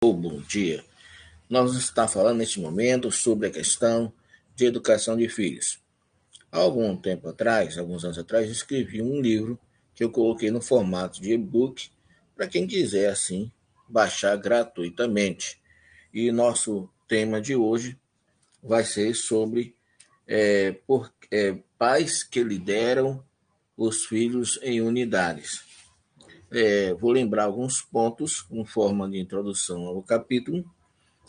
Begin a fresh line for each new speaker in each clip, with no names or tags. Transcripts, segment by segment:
Bom dia. Nós estamos falando neste momento sobre a questão de educação de filhos. Há algum tempo atrás, alguns anos atrás, escrevi um livro que eu coloquei no formato de e-book para quem quiser assim baixar gratuitamente. E nosso tema de hoje vai ser sobre pais que lideram os filhos em unidades. Vou lembrar alguns pontos em forma de introdução ao capítulo,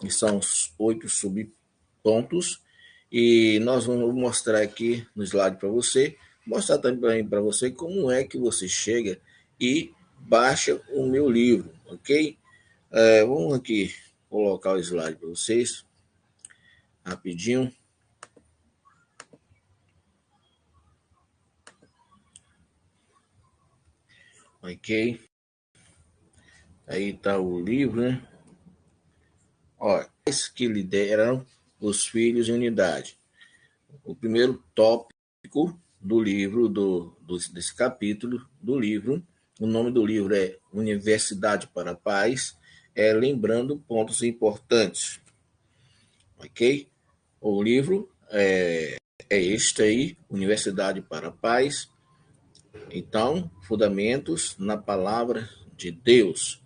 que são os 8 subpontos, e nós vamos mostrar aqui no slide para você, mostrar também para você como é que você chega e baixa o meu livro, ok? Vamos aqui colocar o slide para vocês, rapidinho. Ok? Aí está o livro, né? Olha, pais que lideram os filhos em unidade. O primeiro tópico do livro, desse capítulo do livro, o nome do livro é Universidade para Pais, lembrando pontos importantes, ok? O livro é este aí, Universidade para Pais. Então, fundamentos na palavra de Deus.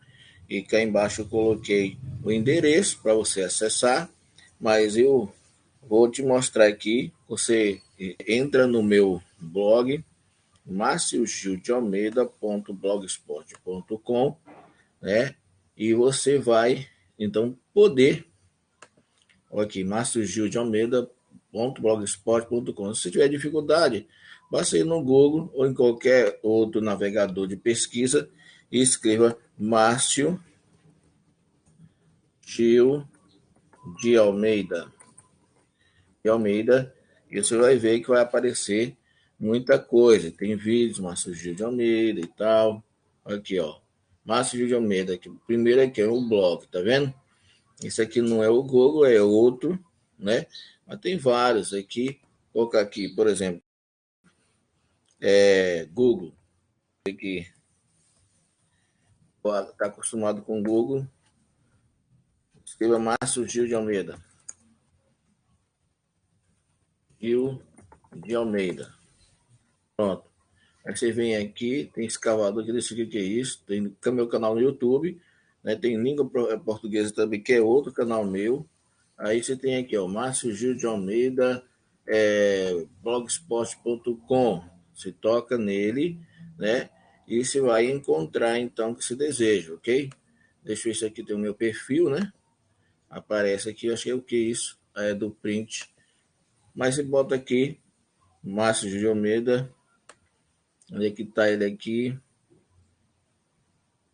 E cá embaixo eu coloquei o endereço para você acessar, mas eu vou te mostrar aqui. Você entra no meu blog, marciogildealmeida.blogspot.com, né? E você vai, então, poder... Aqui, marciogildealmeida.blogspot.com. Se tiver dificuldade, basta ir no Google ou em qualquer outro navegador de pesquisa e escreva Márcio Gil de Almeida. E você vai ver que vai aparecer muita coisa. Tem vídeos, Márcio Gil de Almeida e tal. Aqui, ó. Márcio Gil de Almeida. Aqui. Primeiro aqui é o blog, tá vendo? Esse aqui não é o Google, é outro, né? Mas tem vários aqui. Vou colocar aqui, por exemplo, Google. Aqui. Está acostumado com o Google. Escreva Márcio Gil de Almeida. Gil de Almeida. Pronto. Aí você vem aqui, tem escavador que decide o que é isso. Tem meu canal no YouTube, né? Tem língua portuguesa também, que é outro canal meu. Aí você tem aqui, ó, Márcio Gil de Almeida, blogspot.com. Você toca nele, né? E você vai encontrar então o que você deseja, ok? Deixa eu ver se aqui tem o meu perfil, né? Aparece aqui, eu achei o que isso é do print. Mas você bota aqui, Márcio Gil de Almeida. Onde é que tá ele aqui?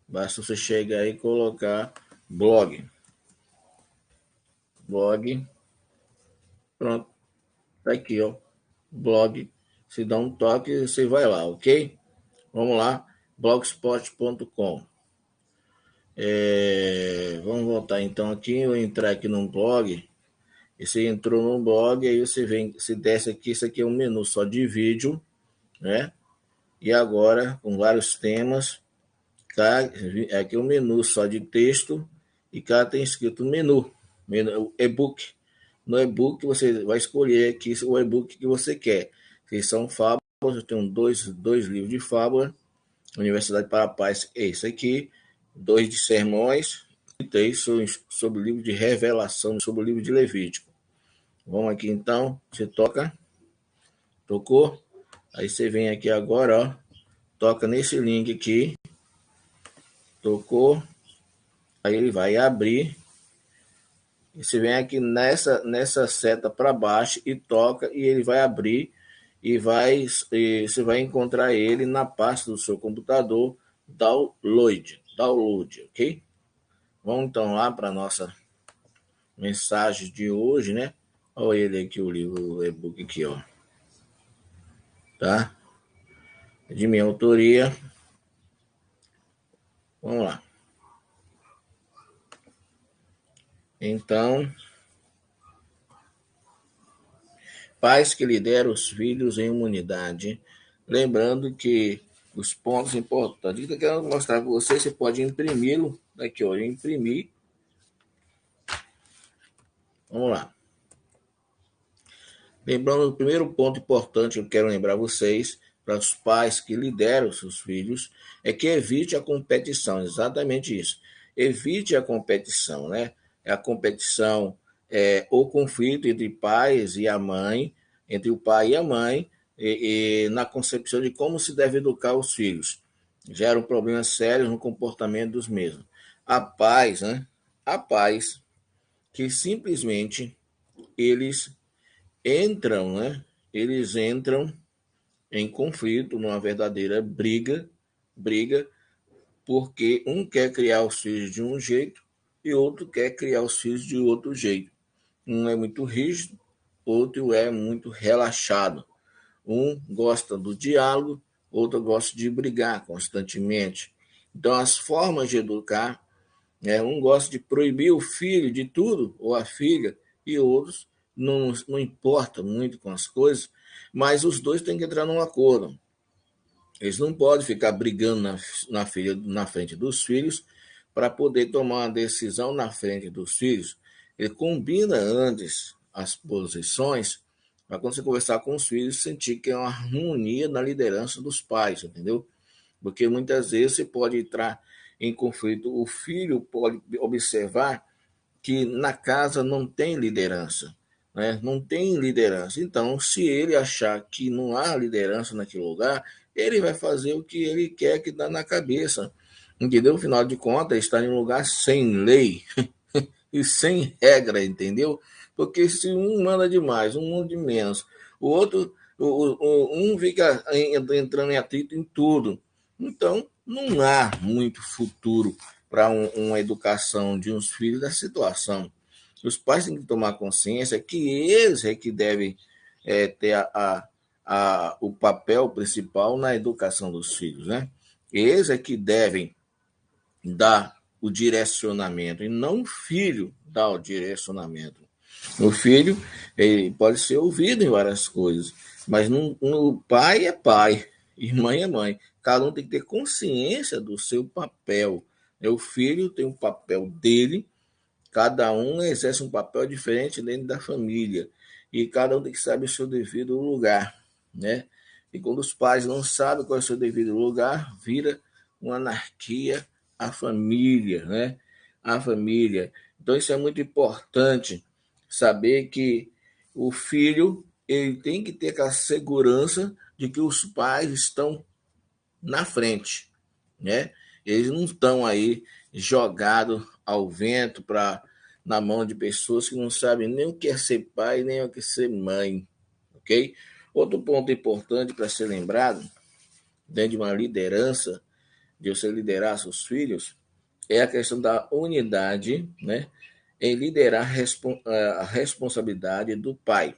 Basta você chegar aí e colocar blog. Blog. Pronto. Tá aqui, ó. Blog. Se dá um toque, você vai lá, ok? Vamos lá. blogspot.com. Vamos voltar então aqui. Eu entrar aqui no blog. E você entrou no blog, aí você vem, se desce aqui, isso aqui é um menu só de vídeo, né? E agora, com vários temas, cá, aqui é um menu só de texto, e cá tem escrito menu e-book. No e-book você vai escolher aqui o e-book que você quer. Se são fábulas, eu tenho dois livros de fábula, Universidade para a Paz, esse aqui, 2 de sermões, e 3 sobre o livro de revelação, sobre o livro de Levítico. Vamos aqui então, você tocou, aí você vem aqui agora, ó, toca nesse link aqui, tocou, aí ele vai abrir, e você vem aqui nessa seta para baixo e toca, e ele vai abrir, e você vai encontrar ele na pasta do seu computador, download, ok? Vamos então lá para a nossa mensagem de hoje, né? Olha ele aqui, o livro, o e-book aqui, ó. Tá? De minha autoria. Vamos lá. Então, pais que lideram os filhos em uma unidade. Lembrando que os pontos importantes que eu quero mostrar para você, você pode imprimi-lo. Aqui, ó, imprimir. Vamos lá. Lembrando, o primeiro ponto importante que eu quero lembrar vocês, para os pais que lideram seus filhos, é que evite a competição, exatamente isso. Evite a competição, né? A competição o conflito entre pais e a mãe, entre o pai e a mãe, na concepção de como se deve educar os filhos. Geram problemas sérios no comportamento dos mesmos. Há pais, né? Há pais que simplesmente eles entram, né? Eles entram em conflito, numa verdadeira briga, porque um quer criar os filhos de um jeito e outro quer criar os filhos de outro jeito. Um é muito rígido, outro é muito relaxado. Um gosta do diálogo, outro gosta de brigar constantemente. Então, as formas de educar, né? Um gosta de proibir o filho de tudo, ou a filha, e outros não importa muito com as coisas, mas os dois têm que entrar num acordo. Eles não podem ficar brigando na frente dos filhos para poder tomar uma decisão na frente dos filhos. Ele combina antes as posições para quando você conversar com os filhos sentir que é uma harmonia na liderança dos pais, entendeu? Porque muitas vezes você pode entrar em conflito. O filho pode observar que na casa não tem liderança, né? Não tem liderança. Então, se ele achar que não há liderança naquele lugar, ele vai fazer o que ele quer que dá na cabeça. Entendeu? Afinal de contas, está em um lugar sem lei e sem regra, entendeu? Porque se um manda demais, um manda de menos, o outro, um fica entrando em atrito em tudo. Então, não há muito futuro para uma educação de uns filhos da situação. Os pais têm que tomar consciência que eles é que devem ter o papel principal na educação dos filhos, né? Eles é que devem dar o direcionamento e não o filho dar o direcionamento. O filho ele pode ser ouvido em várias coisas, mas no pai é pai e mãe é mãe. Cada um tem que ter consciência do seu papel. O filho tem o papel dele, cada um exerce um papel diferente dentro da família e cada um tem que saber o seu devido lugar, né? E quando os pais não sabem qual é o seu devido lugar, vira uma anarquia a família, né? A família. Então isso é muito importante saber que o filho ele tem que ter aquela segurança de que os pais estão na frente, né? Eles não estão aí jogados ao vento para na mão de pessoas que não sabem nem o que é ser pai, nem o que é ser mãe, ok? Outro ponto importante para ser lembrado, dentro de uma liderança, de você liderar seus filhos, é a questão da unidade, né? Em liderar a responsabilidade do pai.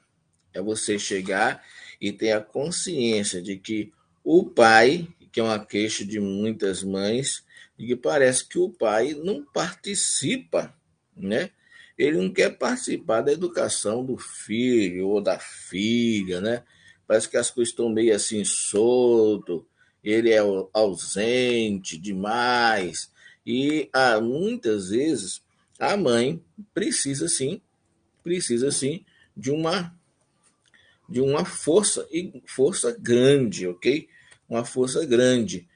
É você chegar e ter a consciência de que o pai, que é uma queixa de muitas mães, de que parece que o pai não participa, né? Ele não quer participar da educação do filho ou da filha, né? Parece que as coisas estão meio assim solto, ele é ausente demais e muitas vezes a mãe precisa sim de uma força grande, ok? Uma força grande.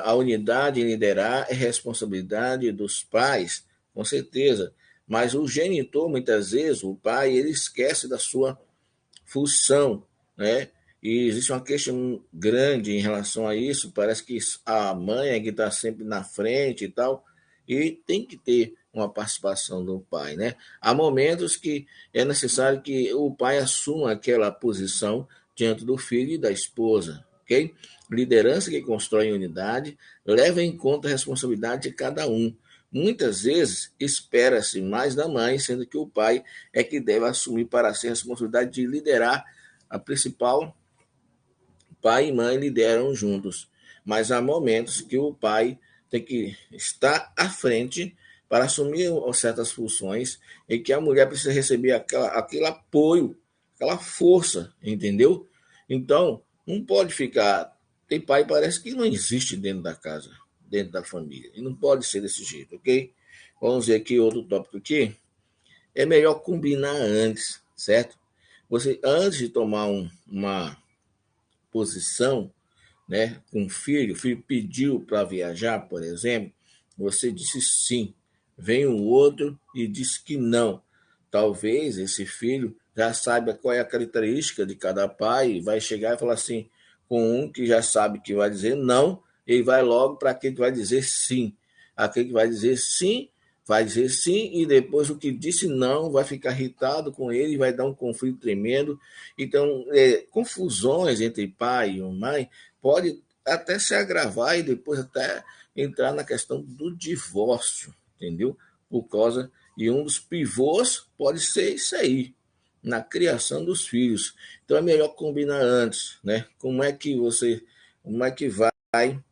A unidade em liderar é responsabilidade dos pais, com certeza. Mas o genitor, muitas vezes, o pai, ele esquece da sua função, né? E existe uma questão grande em relação a isso. Parece que a mãe é que está sempre na frente e tal, e tem que ter uma participação do pai, né? Há momentos que é necessário que o pai assuma aquela posição diante do filho e da esposa, ok? Liderança que constrói unidade leva em conta a responsabilidade de cada um. Muitas vezes espera-se mais da mãe, sendo que o pai é que deve assumir para si a responsabilidade de liderar a principal. Pai e mãe lideram juntos, mas há momentos que o pai tem que estar à frente para assumir certas funções e que a mulher precisa receber aquele apoio, aquela força, entendeu? Então, não pode ficar. Tem pai que parece que não existe dentro da casa, dentro da família, e não pode ser desse jeito, ok? Vamos ver aqui outro tópico aqui. é melhor combinar antes, certo? Você, antes de tomar uma posição, né, com o filho pediu para viajar, por exemplo, você disse sim, vem um outro e disse que não. Talvez esse filho já saiba qual é a característica de cada pai e vai chegar e falar assim, com um que já sabe que vai dizer não, ele vai logo para aquele que vai dizer sim. Aquele que vai dizer sim e depois o que disse não vai ficar irritado com ele, vai dar um conflito tremendo. Então, confusões entre pai e mãe pode até se agravar e depois até entrar na questão do divórcio, entendeu? Por causa e um dos pivôs pode ser isso aí, na criação dos filhos. Então é melhor combinar antes, né? Como é que vai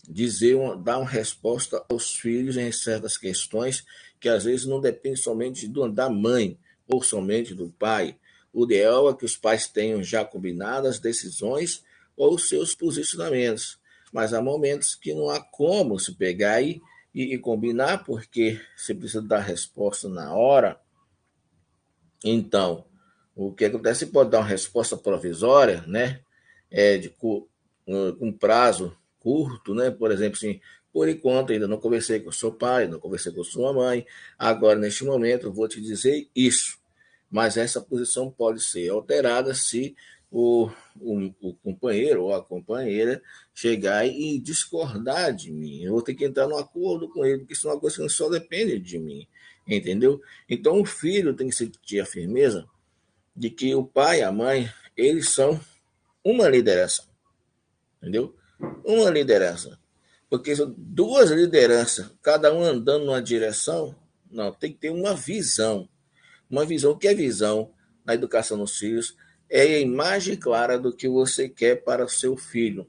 dizer, dar uma resposta aos filhos em certas questões que às vezes não depende somente da mãe ou somente do pai. O ideal é que os pais tenham já combinado as decisões ou seus posicionamentos, mas há momentos que não há como se pegar aí e combinar, porque você precisa dar resposta na hora. Então, o que acontece pode dar uma resposta provisória, né? Com prazo curto, né? Por exemplo, assim, por enquanto ainda não conversei com seu pai, não conversei com sua mãe, agora neste momento eu vou te dizer isso. Mas essa posição pode ser alterada se o companheiro ou a companheira chegar e discordar de mim. Eu vou ter que entrar num acordo com ele, porque isso é uma coisa que só depende de mim, entendeu? Então o filho tem que sentir a firmeza de que o pai e a mãe, eles são uma liderança, entendeu? Uma liderança. Porque são duas lideranças, cada um andando numa direção, não, tem que ter uma visão. Uma visão, o que é visão na educação dos filhos? É a imagem clara do que você quer para o seu filho.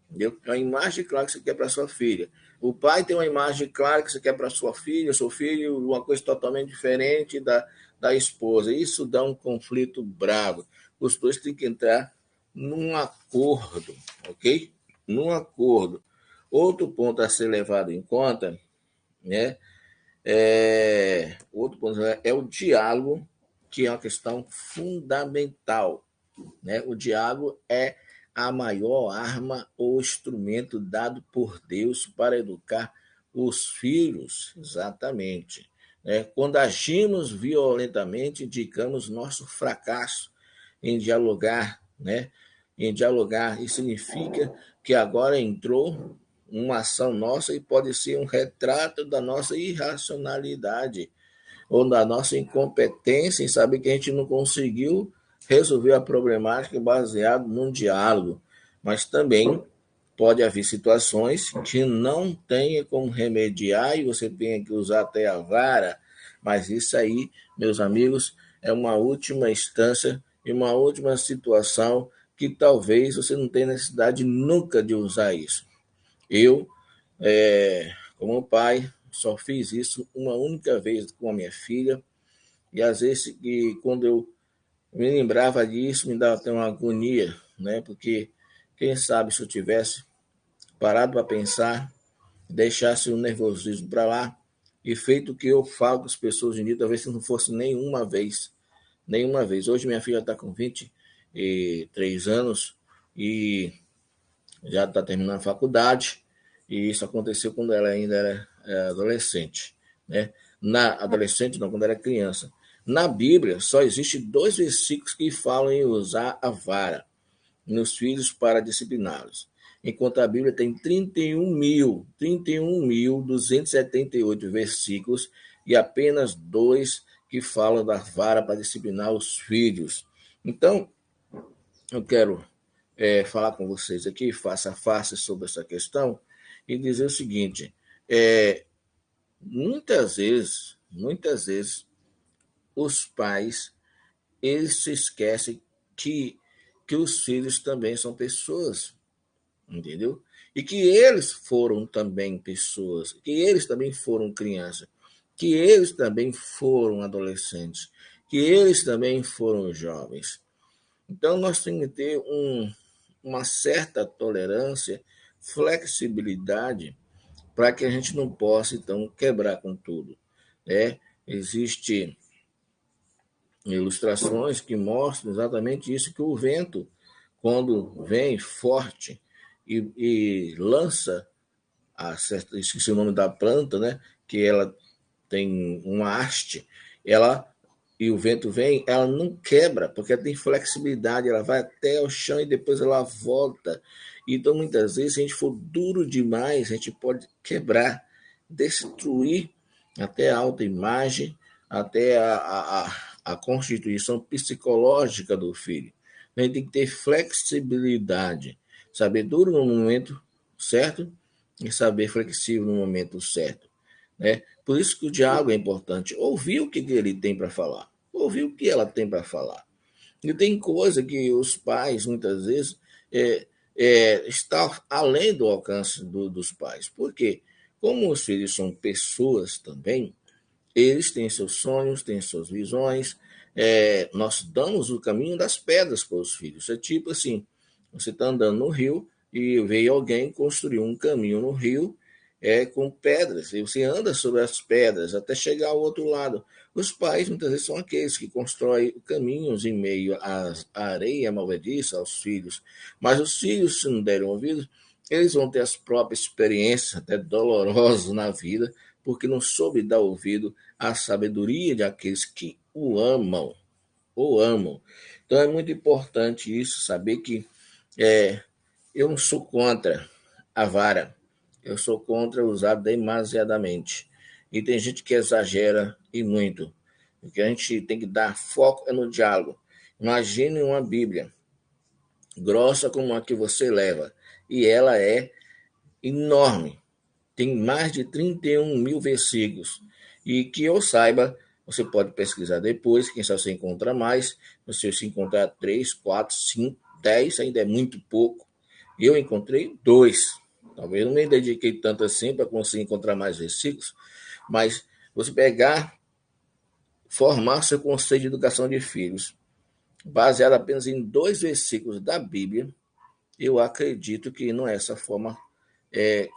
Entendeu? É uma imagem clara que você quer para a sua filha. O pai tem uma imagem clara que você quer para a sua filha, seu filho, uma coisa totalmente diferente da esposa. Isso dá um conflito bravo. Os dois têm que entrar num acordo, ok? Num acordo. Outro ponto a ser levado em conta, né? Outro ponto é o diálogo, que é uma questão fundamental, né? O diálogo é a maior arma ou instrumento dado por Deus para educar os filhos, exatamente. Né? Quando agimos violentamente, indicamos nosso fracasso em dialogar, né? Em dialogar, isso significa que agora entrou uma ação nossa e pode ser um retrato da nossa irracionalidade ou da nossa incompetência em saber que a gente não conseguiu resolver a problemática baseado num diálogo, mas também pode haver situações que não tenha como remediar e você tenha que usar até a vara, mas isso aí, meus amigos, é uma última instância e uma última situação que talvez você não tenha necessidade nunca de usar isso. Eu, como pai, só fiz isso uma única vez com a minha filha e às vezes quando eu me lembrava disso me dava até uma agonia, né? Porque quem sabe se eu tivesse parado para pensar, deixasse o nervosismo para lá e feito o que eu falo com as pessoas hoje em dia, talvez se não fosse nenhuma vez. Nenhuma vez. Hoje minha filha está com 23 anos e já está terminando a faculdade, e isso aconteceu quando ela ainda era adolescente, né? Na adolescente, não, quando era criança. Na Bíblia, só existe dois versículos que falam em usar a vara nos filhos para discipliná-los. Enquanto a Bíblia tem 31.278 versículos e apenas dois que falam da vara para disciplinar os filhos. Então, eu quero falar com vocês aqui, face a face, sobre essa questão e dizer o seguinte: muitas vezes, os pais eles se esquecem que os filhos também são pessoas, entendeu? E que eles foram também pessoas, que eles também foram crianças, que eles também foram adolescentes, que eles também foram jovens. Então, nós temos que ter uma certa tolerância, flexibilidade, para que a gente não possa, então, quebrar com tudo. Né? Existe ilustrações que mostram exatamente isso, que o vento, quando vem forte e lança esqueci o nome da planta, né? Que ela tem uma haste, ela e o vento vem, ela não quebra, porque ela tem flexibilidade, ela vai até o chão e depois ela volta. Então, muitas vezes, se a gente for duro demais, a gente pode quebrar, destruir até a autoimagem, até a constituição psicológica do filho. A gente tem que ter flexibilidade, saber duro no momento certo e saber flexível no momento certo, né? Por isso que o diálogo é importante. Ouvir o que ele tem para falar. Ouvir o que ela tem para falar. E tem coisa que os pais, muitas vezes, está além do alcance dos pais. Por quê? Como os filhos são pessoas também, eles têm seus sonhos, têm suas visões. Nós damos o caminho das pedras para os filhos. É tipo assim, você está andando no rio e veio alguém construir um caminho no rio com pedras. E você anda sobre as pedras até chegar ao outro lado. Os pais, muitas vezes, são aqueles que constroem caminhos em meio à areia movediça aos filhos. Mas os filhos, se não derem ouvidos, eles vão ter as próprias experiências, até dolorosas na vida, porque não soube dar ouvido à sabedoria de aqueles que o amam, ou amam. Então é muito importante isso, saber que eu não sou contra a vara, eu sou contra usar demasiadamente. E tem gente que exagera e muito. O que a gente tem que dar foco é no diálogo. Imagine uma Bíblia grossa como a que você leva, e ela é enorme, tem mais de 31 mil versículos. E que eu saiba, você pode pesquisar depois, quem sabe você encontra mais. Se encontrar 3, 4, 5, 10, ainda é muito pouco. Eu encontrei 2. Talvez eu não me dediquei tanto assim para conseguir encontrar mais versículos, mas você pegar, formar seu conceito de educação de filhos, baseado apenas em 2 versículos da Bíblia, eu acredito que não é essa forma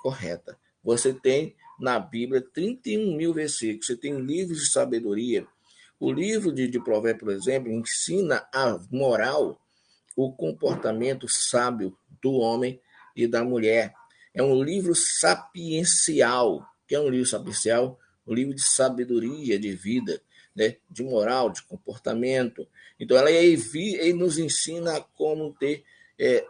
correta. Você tem na Bíblia 31 mil versículos, você tem livros de sabedoria. O livro de Provérbios, por exemplo, ensina a moral, o comportamento sábio do homem e da mulher. É um livro sapiencial. Que é um livro sapiencial? Um livro de sabedoria, de vida, né? De moral, de comportamento. Então, ele nos ensina como ter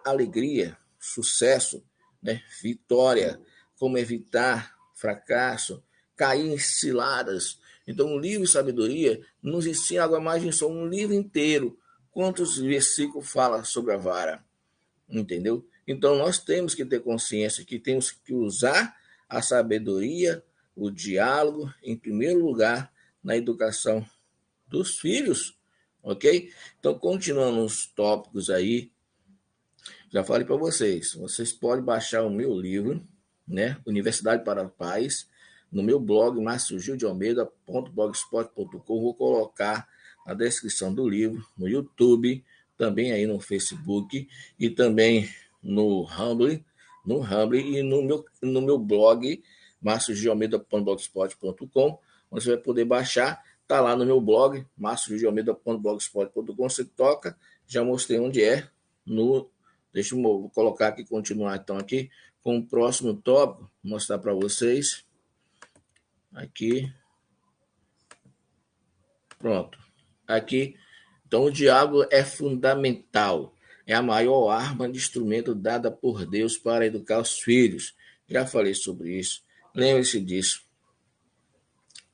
alegria, sucesso, né? Vitória, como evitar fracasso, cair em ciladas. Então, o livro de sabedoria nos ensina algo mais de só um livro inteiro. Quantos versículos fala sobre a vara? Entendeu? Então, nós temos que ter consciência que temos que usar a sabedoria, o diálogo, em primeiro lugar, na educação dos filhos, ok? Então, continuando os tópicos aí, já falei para vocês podem baixar o meu livro, né? Universidade para Pais, no meu blog, marciogildealmeida.blogspot.com. Vou colocar a descrição do livro no YouTube, também aí no Facebook e também no Rumble e no meu blog, marciogildealmeida.blogspot.com, onde você vai poder baixar. Tá lá no meu blog, marciogildealmeida.blogspot.com. Você toca, já mostrei onde é, no Deixa eu colocar aqui, continuar então aqui com o próximo tópico, mostrar para vocês. Aqui. Pronto. Aqui. Então, o diálogo é fundamental. É a maior arma de instrumento dada por Deus para educar os filhos. Já falei sobre isso. Lembre-se disso.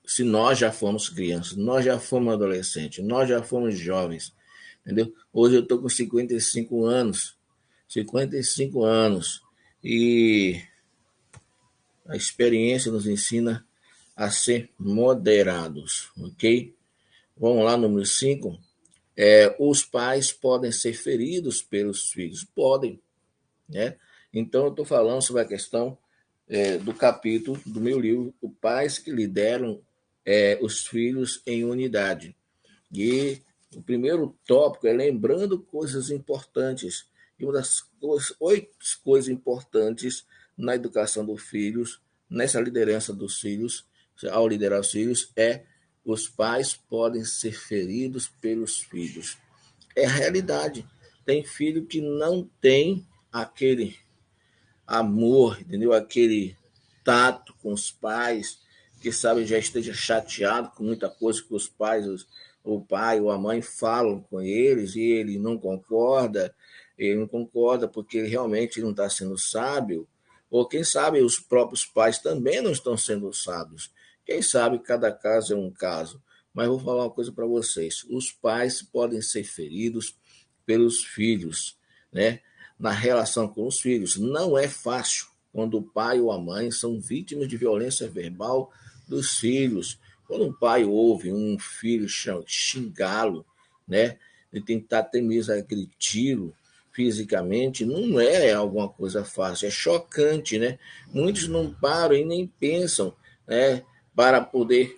Se nós já fomos crianças, nós já fomos adolescentes, nós já fomos jovens, entendeu? Hoje eu estou com 55 anos. 55 anos. E a experiência nos ensina a ser moderados, ok? Vamos lá, número 5. Os pais podem ser feridos pelos filhos. Podem, né? Então, eu estou falando sobre a questão do capítulo do meu livro, Os Pais que Lideram os Filhos em Unidade. E o primeiro tópico é lembrando coisas importantes. E uma das 8 coisas importantes na educação dos filhos, nessa liderança dos filhos, ao liderar os filhos, é os pais podem ser feridos pelos filhos. É a realidade. Tem filho que não tem aquele amor, entendeu? Aquele tato com os pais, que sabe já esteja chateado com muita coisa que os pais, o pai ou a mãe falam com eles e ele não concorda porque ele realmente não está sendo sábio, ou quem sabe os próprios pais também não estão sendo sábios. Quem sabe cada caso é um caso. Mas vou falar uma coisa para vocês: os pais podem ser feridos pelos filhos, né? Na relação com os filhos. Não é fácil quando o pai ou a mãe são vítimas de violência verbal dos filhos. Quando um pai ouve um filho xingá-lo, né, e tentar até mesmo agredi-lo fisicamente, não é alguma coisa fácil, é chocante, né? Muitos não param e nem pensam, né, para poder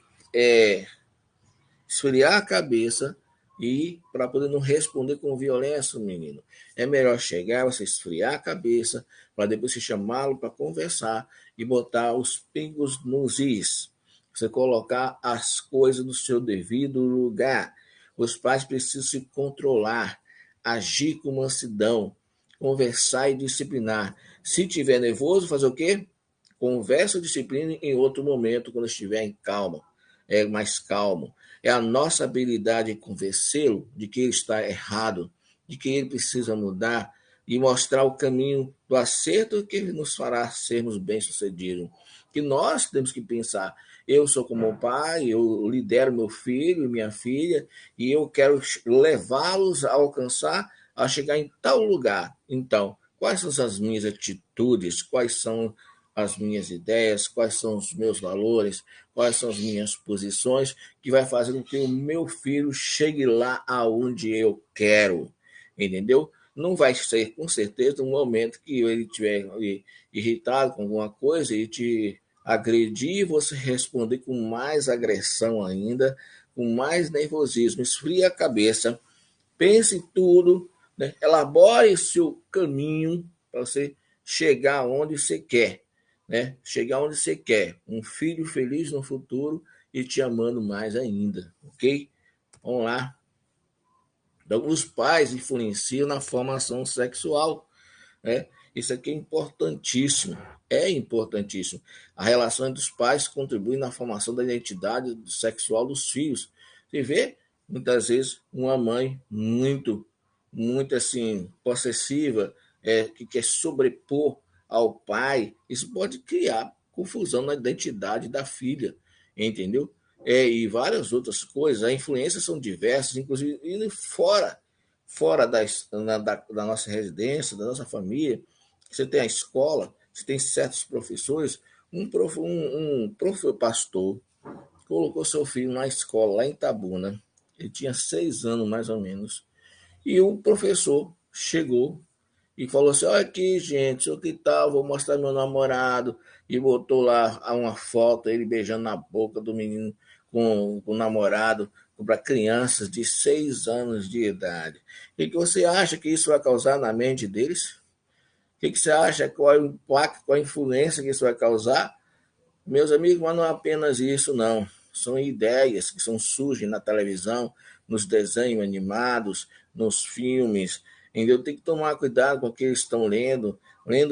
esfriar a cabeça e para poder não responder com violência, menino. É melhor chegar, você esfriar a cabeça, para depois você chamá-lo para conversar e botar os pingos nos is. Você colocar as coisas no seu devido lugar. Os pais precisam se controlar, agir com mansidão, conversar e disciplinar. Se tiver nervoso, fazer o quê? Conversa ou disciplina em outro momento, quando estiver em calma, mais calmo. É a nossa habilidade em convencê-lo de que ele está errado, de que ele precisa mudar e mostrar o caminho do acerto que ele nos fará sermos bem-sucedidos. Que nós temos que pensar: eu sou como pai, eu lidero meu filho e minha filha e eu quero levá-los a alcançar, a chegar em tal lugar. Então, quais são as minhas atitudes? Quais são as minhas ideias, quais são os meus valores, quais são as minhas posições, que vai fazer com que o meu filho chegue lá aonde eu quero, entendeu? Não vai ser, com certeza, um momento que ele estiver irritado com alguma coisa e te agredir, você responder com mais agressão ainda, com mais nervosismo. Esfria a cabeça, pense em tudo, né? Elabore seu caminho para você chegar onde você quer, né? Chegar onde você quer. Um filho feliz no futuro e te amando mais ainda, ok? Vamos lá. Então, os pais influenciam na formação sexual, né? Isso aqui é importantíssimo. É importantíssimo. A relação entre os pais contribui na formação da identidade sexual dos filhos. Você vê, muitas vezes, uma mãe muito assim, possessiva, que quer sobrepor ao pai, isso pode criar confusão na identidade da filha, entendeu? E várias outras coisas. As influências são diversas, inclusive indo fora da nossa residência, da nossa família. Você tem a escola, você tem certos professores. Um pastor colocou seu filho na escola lá em Itabuna. Ele tinha 6 anos mais ou menos. E o professor chegou e falou assim: olha aqui, gente, o que tal? Vou mostrar meu namorado. E botou lá uma foto, ele beijando na boca do menino com o namorado, para crianças de 6 anos de idade. O que você acha que isso vai causar na mente deles? O que você acha? Qual é o impacto, qual a influência que isso vai causar? Meus amigos, mas não é apenas isso, não. São ideias que são surgem na televisão, nos desenhos animados, nos filmes. Entendeu? Tem que tomar cuidado com o que eles estão lendo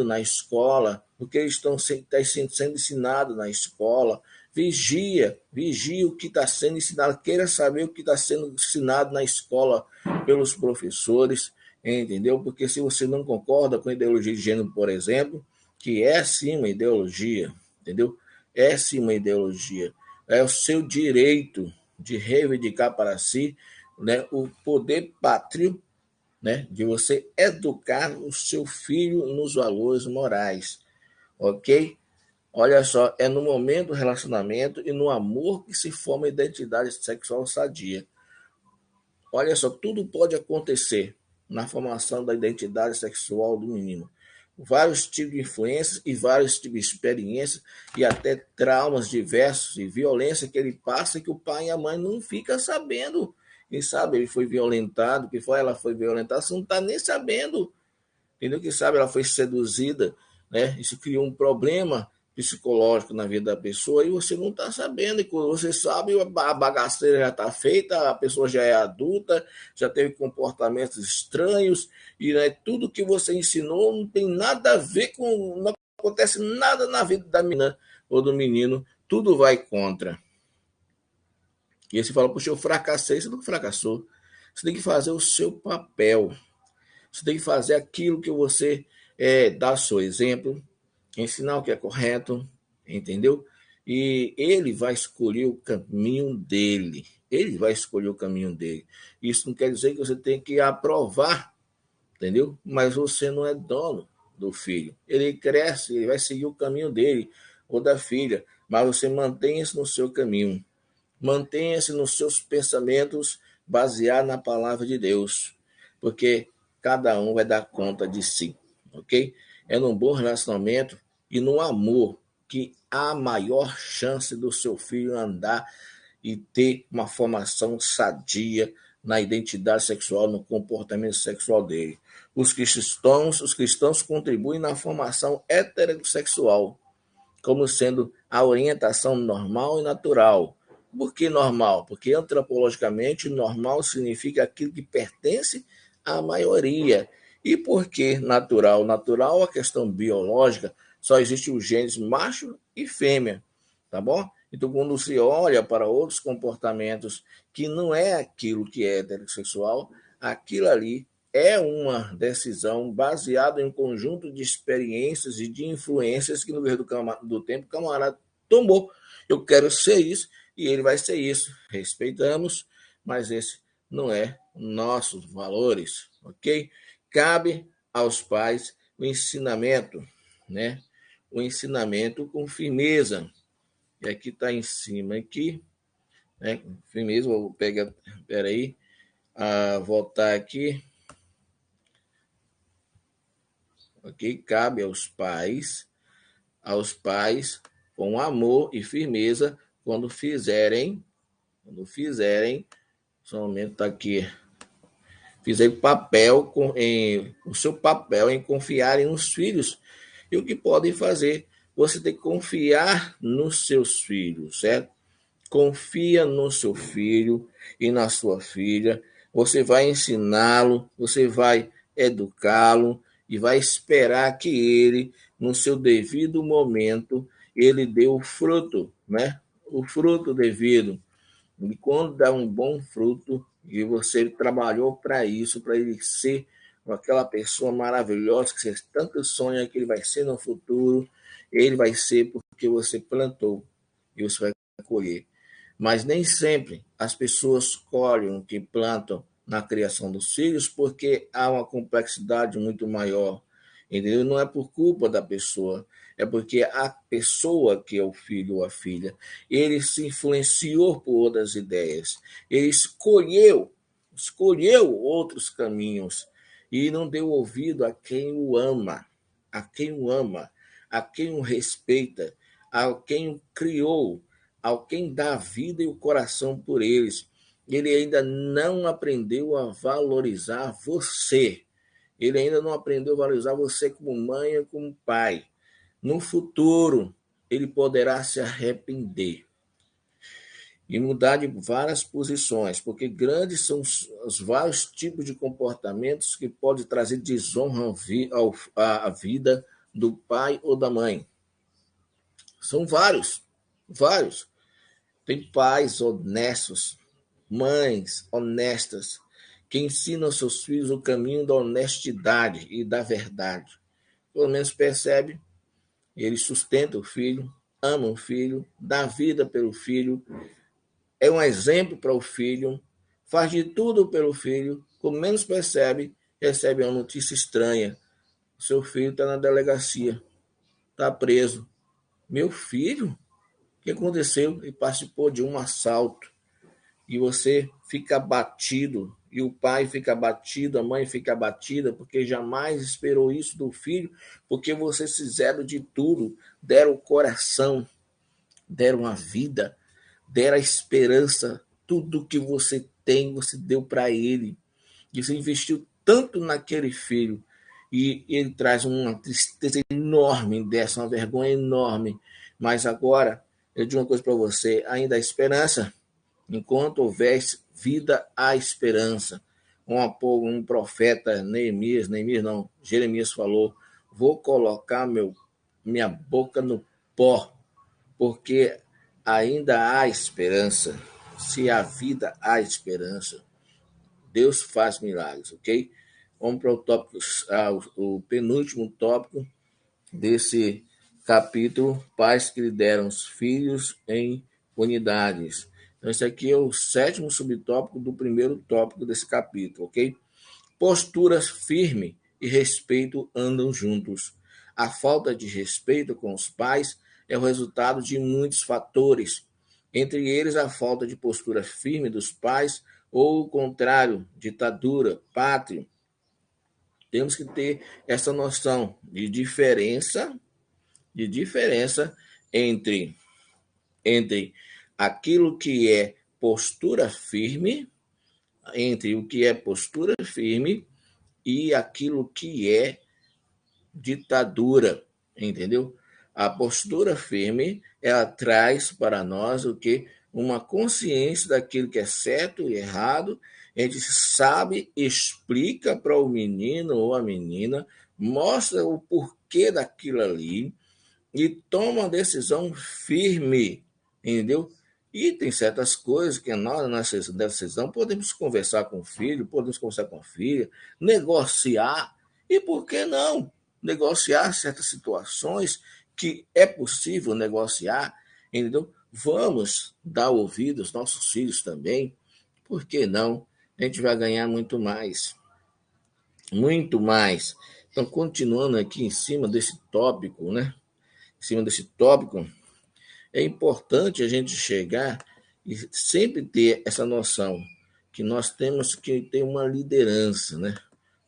na escola, o que eles estão sendo ensinado na escola. Vigia o que está sendo ensinado. Queira saber o que está sendo ensinado na escola pelos professores, entendeu? Porque se você não concorda com a ideologia de gênero, por exemplo, que é sim uma ideologia, entendeu? É sim uma ideologia. É o seu direito de reivindicar para si, né, o poder pátrio, né, de você educar o seu filho nos valores morais, ok? Olha só, é no momento do relacionamento e no amor que se forma a identidade sexual sadia. Olha só, tudo pode acontecer na formação da identidade sexual do menino. Vários tipos de influências e vários tipos de experiências e até traumas diversos e violência que ele passa e que o pai e a mãe não ficam sabendo. Quem sabe ele foi violentado, que foi ela foi violentada, você não está nem sabendo. Entendeu? Quem sabe ela foi seduzida, né? Isso criou um problema psicológico na vida da pessoa e você não está sabendo. E quando você sabe, a bagaceira já está feita, a pessoa já é adulta, já teve comportamentos estranhos, e né, tudo que você ensinou não tem nada a ver com. Não acontece nada na vida da menina ou do menino, tudo vai contra. E aí você fala, puxa, eu fracassei, você não fracassou. Você tem que fazer o seu papel. Você tem que fazer aquilo que você dá o seu exemplo, ensinar o que é correto, entendeu? E ele vai escolher o caminho dele. Ele vai escolher o caminho dele. Isso não quer dizer que você tem que aprovar, entendeu? Mas você não é dono do filho. Ele cresce, ele vai seguir o caminho dele ou da filha, mas você mantenha-se no seu caminho. Mantenha-se nos seus pensamentos baseados na palavra de Deus, porque cada um vai dar conta de si, ok? É num bom relacionamento e no amor que há a maior chance do seu filho andar e ter uma formação sadia na identidade sexual, no comportamento sexual dele. Os cristãos contribuem na formação heterossexual, como sendo a orientação normal e natural. Por que normal? Porque antropologicamente normal significa aquilo que pertence à maioria. E por que natural? Natural, a questão biológica, só existe os genes macho e fêmea, tá bom? Então, quando se olha para outros comportamentos que não é aquilo que é heterossexual, aquilo ali é uma decisão baseada em um conjunto de experiências e de influências que no decorrer do tempo o camarada tomou. Eu quero ser isso e ele vai ser isso. Respeitamos, mas esse não é nossos valores, ok? Cabe aos pais o ensinamento, né? O ensinamento com firmeza. E aqui está em cima aqui, né? Firmeza, vou pegar, peraí, voltar aqui. Ok? Cabe aos pais com amor e firmeza somente está aqui, fizer o seu papel em confiarem nos filhos. E o que podem fazer? Você tem que confiar nos seus filhos, certo? Confia no seu filho e na sua filha. Você vai ensiná-lo, você vai educá-lo e vai esperar que ele, no seu devido momento, ele dê o fruto, né? O fruto devido. E quando dá um bom fruto, e você trabalhou para isso, para ele ser aquela pessoa maravilhosa que você tanto sonha que ele vai ser no futuro, ele vai ser porque você plantou e você vai colher. Mas nem sempre as pessoas colhem o que plantam na criação dos filhos, porque há uma complexidade muito maior. Entendeu? Não é por culpa da pessoa, é porque a pessoa que é o filho ou a filha, ele se influenciou por outras ideias, ele escolheu outros caminhos e não deu ouvido a quem o ama, a quem o ama, a quem o respeita, a quem o criou, a quem dá a vida e o coração por eles. Ele ainda não aprendeu a valorizar você. Ele ainda não aprendeu a valorizar você como mãe ou como pai. No futuro, ele poderá se arrepender e mudar de várias posições, porque grandes são os vários tipos de comportamentos que podem trazer desonra à vida do pai ou da mãe. São vários, vários. Tem pais honestos, mães honestas, que ensinam aos seus filhos o caminho da honestidade e da verdade. Pelo menos percebe, ele sustenta o filho, ama o filho, dá vida pelo filho, é um exemplo para o filho, faz de tudo pelo filho, como menos percebe, recebe uma notícia estranha. O seu filho está na delegacia, está preso. Meu filho? O que aconteceu? Ele participou de um assalto. E você fica abatido, e o pai fica abatido, a mãe fica abatida, porque jamais esperou isso do filho, porque vocês fizeram de tudo, deram o coração, deram a vida, deram a esperança, tudo que você tem, você deu para ele, e você investiu tanto naquele filho, e ele traz uma tristeza enorme dessa, uma vergonha enorme. Mas agora, eu digo uma coisa para você, ainda há esperança. Enquanto houver vida, há esperança. Um profeta, Neemias não, Jeremias falou, vou colocar minha boca no pó, porque ainda há esperança. Se há vida, há esperança. Deus faz milagres, ok? Vamos para o tópico, o penúltimo tópico desse capítulo, pais que lideram os filhos em unidades. Então, esse aqui é o sétimo subtópico do primeiro tópico desse capítulo, ok? Posturas firme e respeito andam juntos. A falta de respeito com os pais é o resultado de muitos fatores, entre eles a falta de postura firme dos pais ou o contrário, ditadura, pátria. Temos que ter essa noção de diferença entre aquilo que é postura firme, entre o que é postura firme e aquilo que é ditadura, entendeu? A postura firme, ela traz para nós o que? Uma consciência daquilo que é certo e errado, a gente sabe, explica para o menino ou a menina, mostra o porquê daquilo ali e toma uma decisão firme, entendeu? E tem certas coisas que nós, nessa decisão, podemos conversar com o filho, podemos conversar com a filha, negociar, e por que não? Negociar certas situações que é possível negociar, entendeu? Vamos dar ouvido aos nossos filhos também, por que não? A gente vai ganhar muito mais, muito mais. Então, continuando aqui em cima desse tópico, né? Em cima desse tópico, é importante a gente chegar e sempre ter essa noção que nós temos que ter uma liderança, né?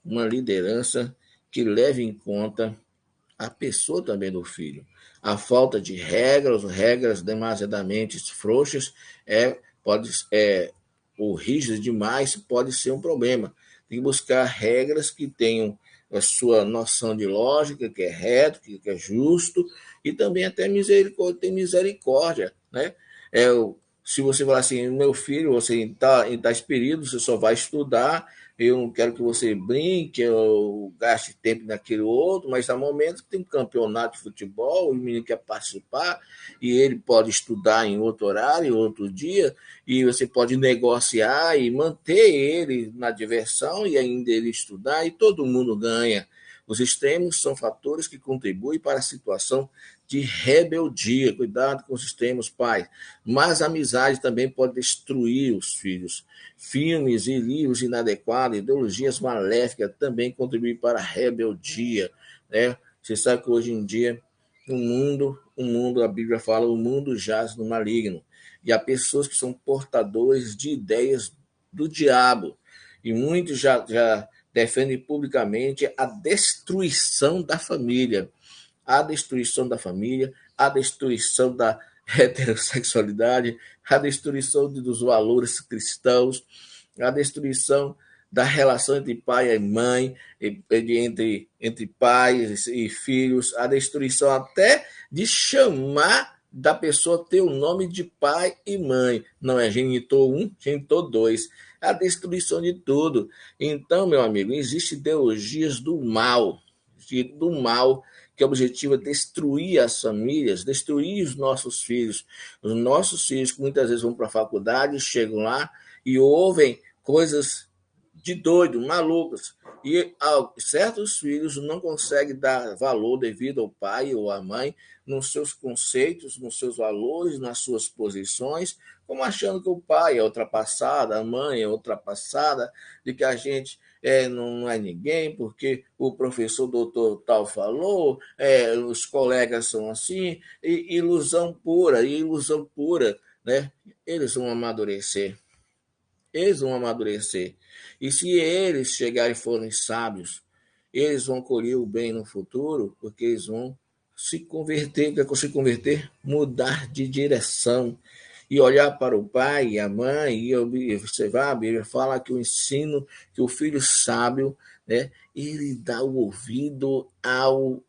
Uma liderança que leve em conta a pessoa também do filho. A falta de regras demasiadamente frouxas ou rígidas demais pode ser um problema. Tem que buscar regras que tenham a sua noção de lógica, que é reto, que é justo, e também até misericórdia, né? É, se você falar assim, meu filho, você está experido, você só vai estudar, eu não quero que você brinque, eu gaste tempo naquele outro, mas há momentos que tem um campeonato de futebol, o menino quer participar, e ele pode estudar em outro horário, outro dia, e você pode negociar e manter ele na diversão e ainda ele estudar, e todo mundo ganha. Os extremos são fatores que contribuem para a situação de rebeldia. Cuidado com os extremos, pai. Mas a amizade também pode destruir os filhos. Filmes e livros inadequados, ideologias maléficas também contribuem para a rebeldia, né? Você sabe que hoje em dia a Bíblia fala, o mundo jaz no maligno. E há pessoas que são portadores de ideias do diabo. E muitos já defendem publicamente a destruição da família. A destruição da família, a destruição da heterossexualidade, a destruição dos valores cristãos, a destruição da relação entre pai e mãe, entre pais e filhos, a destruição até de chamar da pessoa ter o nome de pai e mãe. Não é genitor um, genitor dois. A destruição de tudo. Então, meu amigo, existem ideologias do mal, que o objetivo é destruir as famílias, destruir os nossos filhos. Os nossos filhos que muitas vezes vão para a faculdade, chegam lá e ouvem coisas de doido, malucas. E certos filhos não conseguem dar valor devido ao pai ou à mãe nos seus conceitos, nos seus valores, nas suas posições, como achando que o pai é ultrapassado, a mãe é ultrapassada, de que a gente não é ninguém, porque o professor doutor tal falou, os colegas são assim, e ilusão pura, né? Eles vão amadurecer. Eles vão amadurecer. E se eles chegarem e forem sábios, eles vão colher o bem no futuro, porque eles vão se converter, mudar de direção. e olhar para o pai e a mãe e observar. A Bíblia fala que o ensino, que o filho sábio, né, ele dá o ouvido ao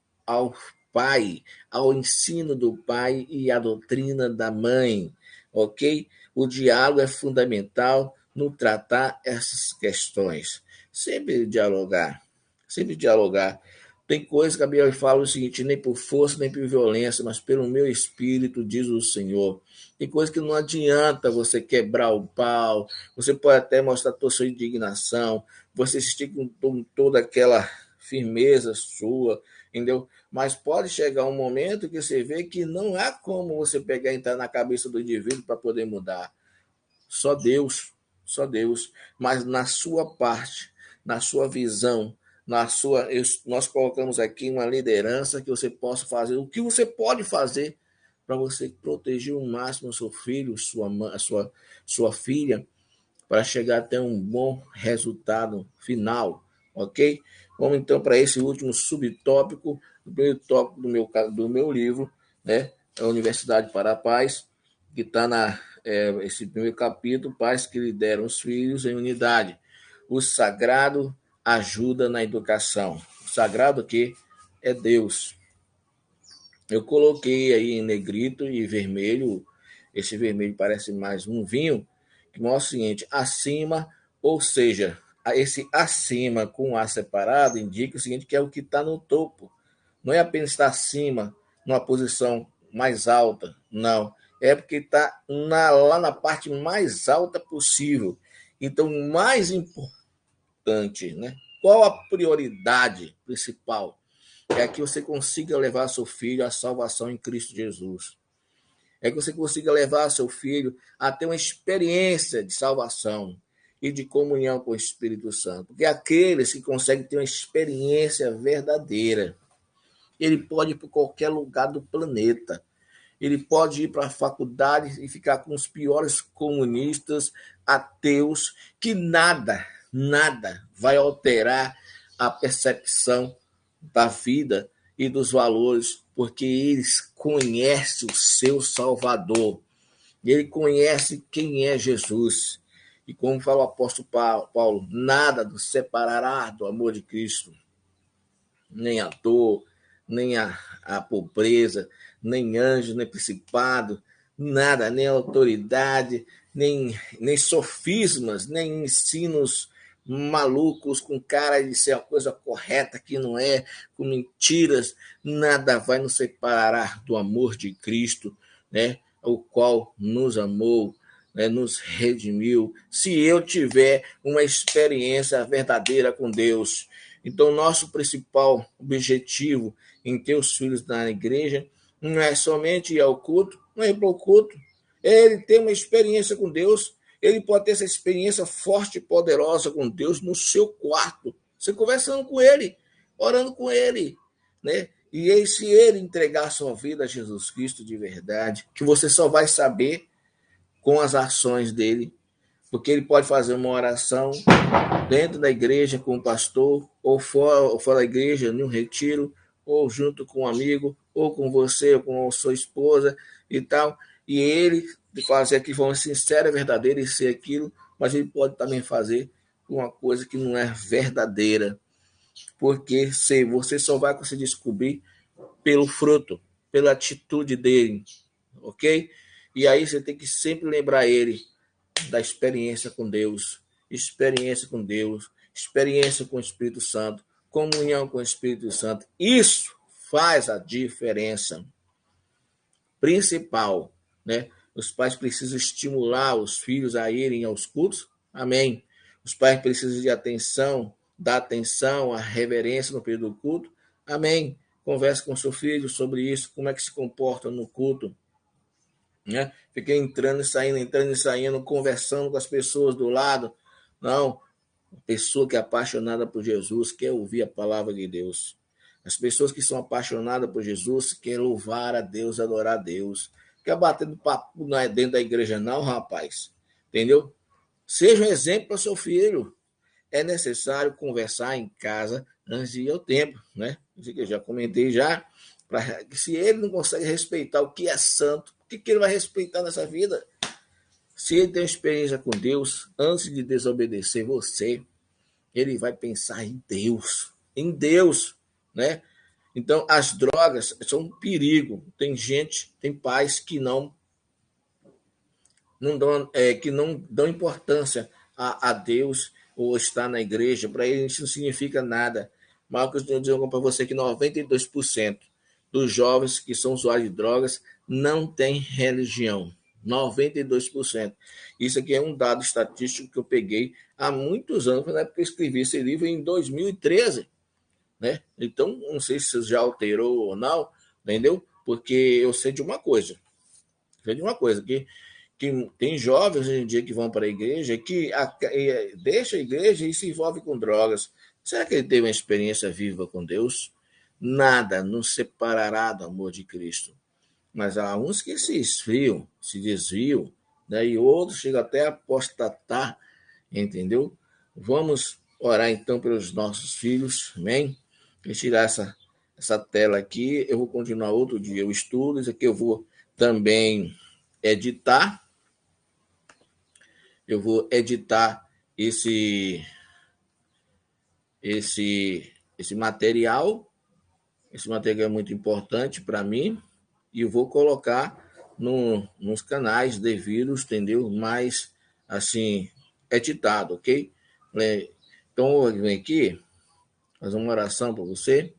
pai, ao ensino do pai e à doutrina da mãe, ok? O diálogo é fundamental no tratar essas questões. Sempre dialogar, sempre dialogar. Tem coisa que a Bíblia fala o seguinte: nem por força, nem por violência, mas pelo meu espírito, diz o Senhor. Tem coisa que não adianta você quebrar o pau, você pode até mostrar toda a sua indignação, você assistir com toda aquela firmeza sua, entendeu? Mas pode chegar um momento que você vê que não há como você pegar e entrar na cabeça do indivíduo para poder mudar. Só Deus, só Deus. Mas na sua parte, na sua visão, nós colocamos aqui uma liderança que você possa fazer. O que você pode fazer para você proteger o máximo o seu filho, sua filha, para chegar até um bom resultado final, ok? Vamos então para esse último subtópico, o primeiro tópico do meu livro, né? A Universidade para a Paz, que está esse primeiro capítulo, Pais que lideram os filhos em unidade. O sagrado ajuda na educação. O sagrado que é Deus. Eu coloquei aí em negrito e vermelho, esse vermelho parece mais um vinho, que mostra o seguinte: acima, ou seja, esse acima com A separado indica o seguinte, que é o que está no topo. Não é apenas estar acima, numa posição mais alta, não. É porque está lá na parte mais alta possível. Então, o mais importante, né? Qual a prioridade principal? É que você consiga levar seu filho à salvação em Cristo Jesus. É que você consiga levar seu filho a ter uma experiência de salvação e de comunhão com o Espírito Santo. Porque aqueles que conseguem ter uma experiência verdadeira, ele pode ir para qualquer lugar do planeta. Ele pode ir para a faculdade e ficar com os piores comunistas, ateus, que nada vai alterar a percepção da vida e dos valores, porque eles conhecem o seu Salvador, ele conhece quem é Jesus. E como fala o apóstolo Paulo, nada nos separará do amor de Cristo, nem a dor, nem a pobreza, nem anjo, nem principado, nada, nem autoridade, nem sofismas, nem ensinos malucos com cara de ser a coisa correta que não é, com mentiras, nada vai nos separar do amor de Cristo, né? O qual nos amou, né? Nos redimiu. Se eu tiver uma experiência verdadeira com Deus, então nosso principal objetivo em ter os filhos na igreja não é somente ir ao culto, não é ir para o culto, é ele ter uma experiência com Deus. Ele pode ter essa experiência forte e poderosa com Deus no seu quarto, você conversando com ele, orando com ele, né? E aí, se ele entregar a sua vida a Jesus Cristo de verdade, que você só vai saber com as ações dele, porque ele pode fazer uma oração dentro da igreja com o pastor, ou fora da igreja, em um retiro, ou junto com um amigo, ou com você, ou com a sua esposa e tal. E ele fazer aquilo de forma sincera, verdadeira e ser aquilo, mas ele pode também fazer uma coisa que não é verdadeira, porque você só vai conseguir descobrir pelo fruto, pela atitude dele, ok? E aí você tem que sempre lembrar ele da experiência com Deus, experiência com o Espírito Santo, comunhão com o Espírito Santo. Isso faz a diferença principal, né? Os pais precisam estimular os filhos a irem aos cultos. Amém. Os pais precisam de atenção, dar atenção, a reverência no período do culto. Amém. Converse com seu filho sobre isso, como é que se comporta no culto, né? Fiquei entrando e saindo, conversando com as pessoas do lado. Não, uma pessoa que é apaixonada por Jesus quer ouvir a palavra de Deus. As pessoas que são apaixonadas por Jesus querem louvar a Deus, adorar a Deus. Quer bater no papo dentro da igreja, não, rapaz. Entendeu? Seja um exemplo para o seu filho. É necessário conversar em casa antes de ir ao templo, né? Eu já comentei já. Se ele não consegue respeitar o que é santo, o que ele vai respeitar nessa vida? Se ele tem experiência com Deus, antes de desobedecer você, ele vai pensar em Deus, né? Então, as drogas são um perigo. Tem gente, tem pais que não dão importância a Deus ou estar na igreja. Para eles isso não significa nada. Marcos, eu digo para você que 92% dos jovens que são usuários de drogas não têm religião. 92%. Isso aqui é um dado estatístico que eu peguei há muitos anos, na época que eu escrevi esse livro em 2013. Né? Então, não sei se já alterou ou não, entendeu? Porque eu sei de uma coisa, que tem jovens hoje em dia que vão para a igreja que deixa a igreja e se envolve com drogas. Será que ele teve uma experiência viva com Deus? Nada nos separará do amor de Cristo. Mas há uns que se esfriam, se desviam, né? E outros chegam até a apostatar, entendeu? Vamos orar então pelos nossos filhos, amém? Vou tirar essa tela aqui, eu vou continuar outro dia o estudo, isso aqui eu vou também editar, eu vou editar esse material. Esse material é muito importante para mim e eu vou colocar nos canais devidos, entendeu? Mais assim, editado, ok? Então, vem aqui, fazer uma oração para você.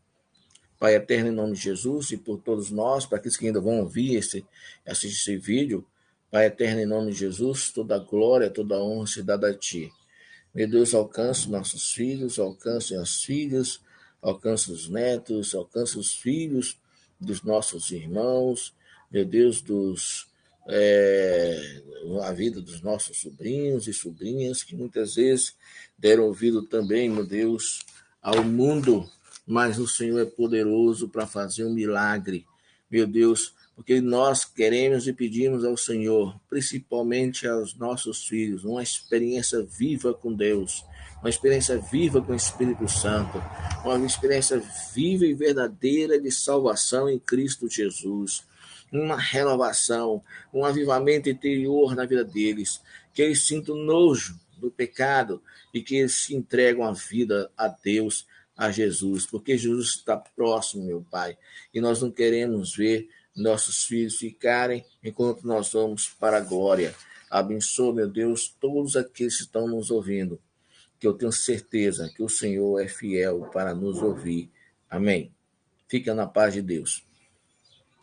Pai eterno, em nome de Jesus e por todos nós, para aqueles que ainda vão ouvir assistir esse vídeo, Pai eterno, em nome de Jesus, toda a glória, toda a honra se dá a Ti. Meu Deus, alcance nossos filhos, alcance as filhas, alcance os netos, alcance os filhos dos nossos irmãos, meu Deus, a vida dos nossos sobrinhos e sobrinhas, que muitas vezes deram ouvido também, meu Deus, ao mundo, mas o Senhor é poderoso para fazer um milagre, meu Deus, porque nós queremos e pedimos ao Senhor, principalmente aos nossos filhos, uma experiência viva com Deus, uma experiência viva com o Espírito Santo, uma experiência viva e verdadeira de salvação em Cristo Jesus, uma renovação, um avivamento interior na vida deles, que eles sintam nojo do pecado e que eles se entregam a vida a Deus, a Jesus, porque Jesus está próximo, meu Pai, e nós não queremos ver nossos filhos ficarem enquanto nós vamos para a glória. Abençoa, meu Deus, todos aqueles que estão nos ouvindo, que eu tenho certeza que o Senhor é fiel para nos ouvir. Amém. Fica na paz de Deus.